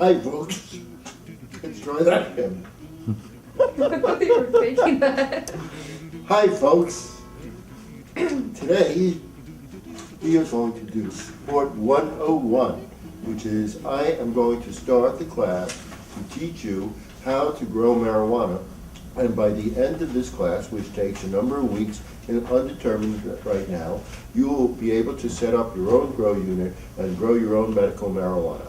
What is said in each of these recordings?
Hi, folks. Let's try that again. You were faking that. Hi, folks. Today, we are going to do Sport 101, which is I am going to start the class to teach you how to grow marijuana. And by the end of this class, which takes a number of weeks and undetermined right now, you will be able to set up your own grow unit and grow your own medical marijuana.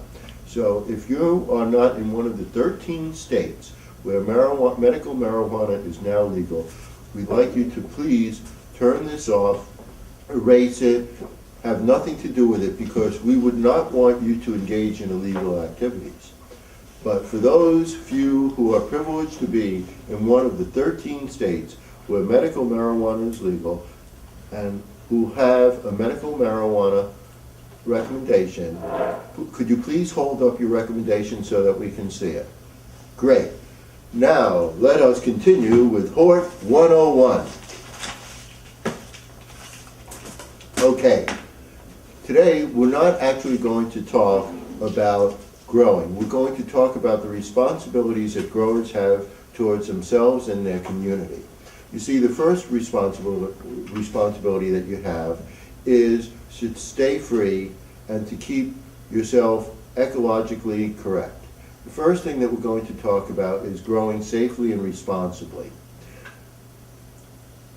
So if you are not in one of the 13 states where medical marijuana is now legal, we'd like you to please turn this off, erase it, have nothing to do with it, because we would not want you to engage in illegal activities. But for those few who are privileged to be in one of the 13 states where medical marijuana is legal and who have a medical marijuana recommendation, could you please hold up your recommendation so that we can see it? Great. Now, let us continue with Hort 101. Okay. Today, we're not actually going to talk about growing. We're going to talk about the responsibilities that growers have towards themselves and their community. You see, the first responsibility that you have is to stay free and to keep yourself ecologically correct. The first thing that we're going to talk about is growing safely and responsibly.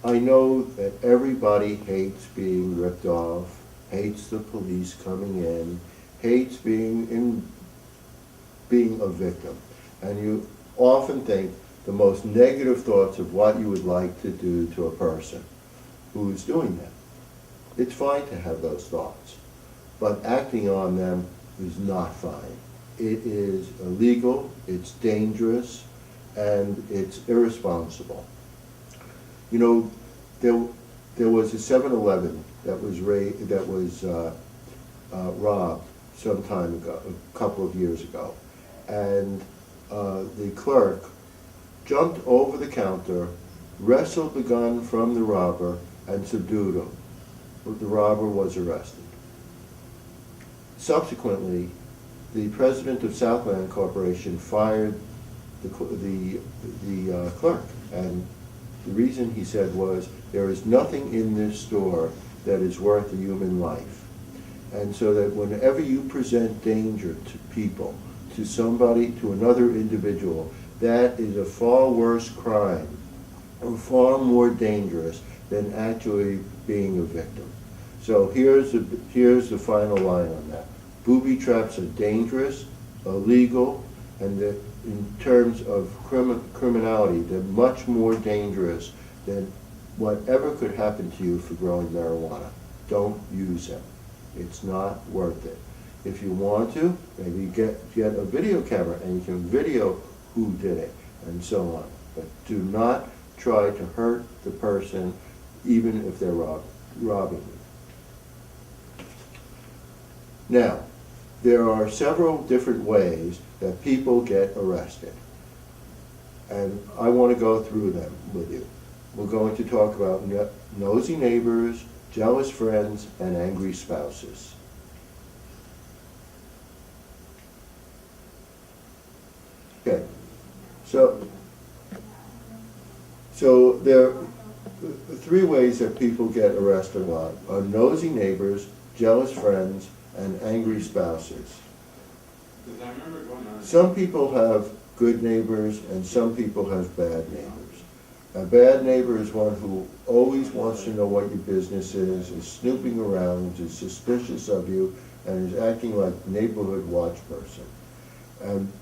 I know that everybody hates being ripped off, hates the police coming in, hates being a victim. And you often think the most negative thoughts of what you would like to do to a person who is doing that. It's fine to have those thoughts, but acting on them is not fine. It is illegal, it's dangerous, and it's irresponsible. You know, there was a 7-Eleven that was robbed some time ago, a couple of years ago, and the clerk jumped over the counter, wrestled the gun from the robber, and subdued him. The robber was arrested. Subsequently, the president of Southland Corporation fired the clerk, and the reason he said was, there is nothing in this store that is worth a human life. And so that whenever you present danger to people, to somebody, to another individual, that is a far worse crime, or far more dangerous than actually being a victim. So here's the final line on that. Booby traps are dangerous, illegal, and that in terms of criminality, they're much more dangerous than whatever could happen to you for growing marijuana. Don't use them. It's not worth it. If you want to, maybe get a video camera and you can video who did it and so on. But do not try to hurt the person even if they're robbing you. Now, there are several different ways that people get arrested, and I want to go through them with you. We're going to talk about nosy neighbors, jealous friends, and angry spouses. Okay, so there are 3 ways that people get arrested a lot: are nosy neighbors, jealous friends, and angry spouses. Some people have good neighbors and some people have bad neighbors. A bad neighbor is one who always wants to know what your business is snooping around, is suspicious of you, and is acting like neighborhood watch person. And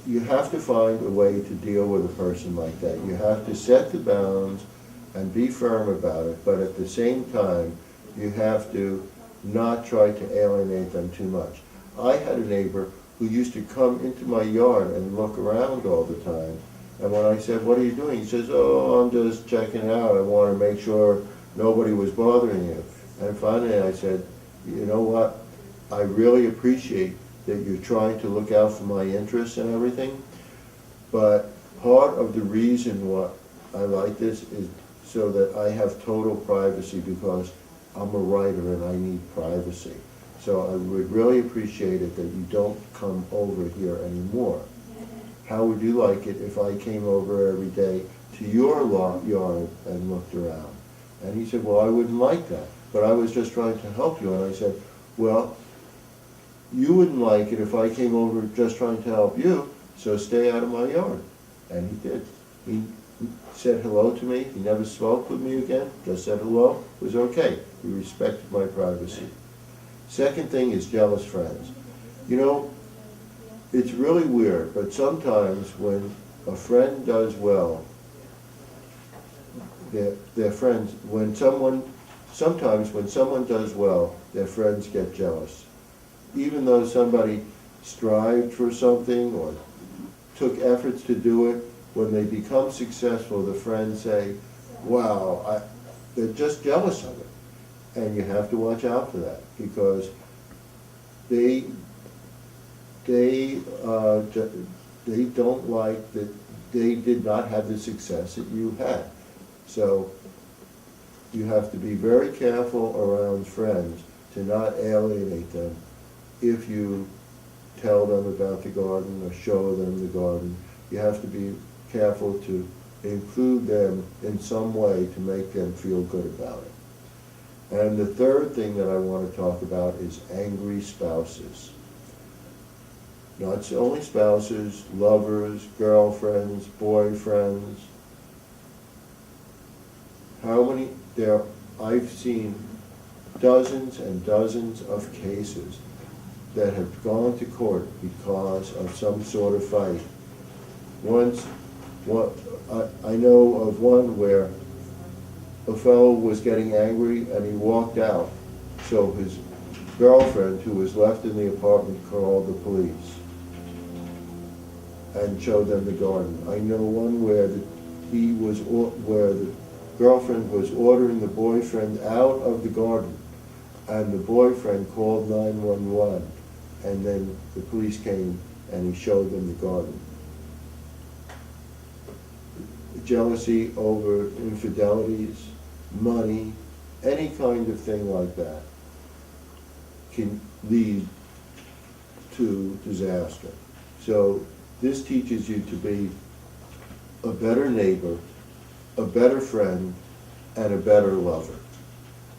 you have to find a way to deal with a person like that. You have to set the bounds and be firm about it, but at the same time, you have to not try to alienate them too much. I had a neighbor who used to come into my yard and look around all the time. And when I said, "What are you doing?" he says, "Oh, I'm just checking it out. I want to make sure nobody was bothering you." And finally I said, "You know what? I really appreciate that you're trying to look out for my interests and everything, but part of the reason why I like this is so that I have total privacy, because I'm a writer and I need privacy. So I would really appreciate it that you don't come over here anymore. How would you like it if I came over every day to your yard and looked around?" And he said, "Well, I wouldn't like that, but I was just trying to help you." And I said, "Well, you wouldn't like it if I came over just trying to help you, so stay out of my yard." And he did. He said hello to me. He never spoke with me again, just said hello. It was okay. He respected my privacy. Second thing is jealous friends. You know, it's really weird, but sometimes when a friend does well, their friends, sometimes when someone does well, their friends get jealous. Even though somebody strived for something or took efforts to do it, when they become successful, the friends say, "Wow, they're just jealous of it." And you have to watch out for that, because they don't like that they did not have the success that you had. So you have to be very careful around friends to not alienate them if you tell them about the garden or show them the garden. You have to be careful to include them in some way to make them feel good about it. And the third thing that I want to talk about is angry spouses. Not only spouses, lovers, girlfriends, boyfriends. I've seen dozens and dozens of cases that have gone to court because of some sort of fight. I know of one where a fellow was getting angry and he walked out. So his girlfriend, who was left in the apartment, called the police and showed them the garden. I know one where the girlfriend was ordering the boyfriend out of the garden, and the boyfriend called 911, and then the police came and he showed them the garden. Jealousy over infidelities, money, any kind of thing like that can lead to disaster. So this teaches you to be a better neighbor, a better friend, and a better lover.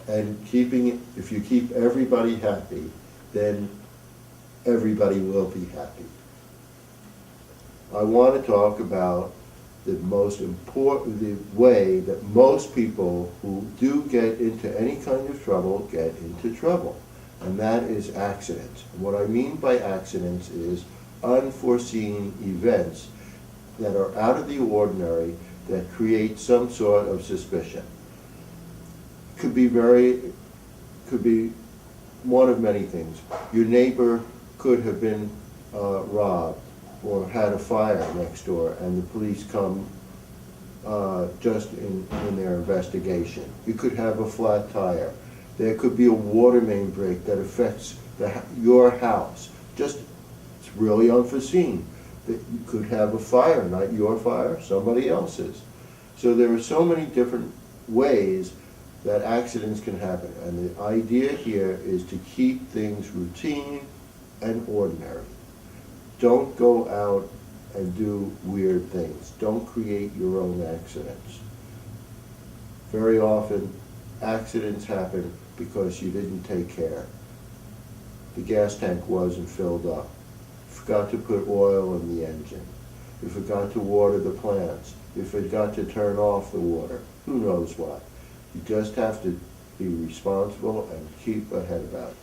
And if you keep everybody happy, then everybody will be happy. I want to talk about the way that most people who do get into any kind of trouble get into trouble, and that is accidents. And what I mean by accidents is unforeseen events that are out of the ordinary that create some sort of suspicion. Could be one of many things. Your neighbor could have been robbed or had a fire next door, and the police come just in their investigation. You could have a flat tire. There could be a water main break that affects your house. It's really unforeseen. That you could have a fire, not your fire, somebody else's. So there are so many different ways that accidents can happen, and the idea here is to keep things routine and ordinary. Don't go out and do weird things. Don't create your own accidents. Very often, accidents happen because you didn't take care. The gas tank wasn't filled up. You forgot to put oil in the engine. You forgot to water the plants. You forgot to turn off the water. Who knows what? You just have to be responsible and keep a head about it.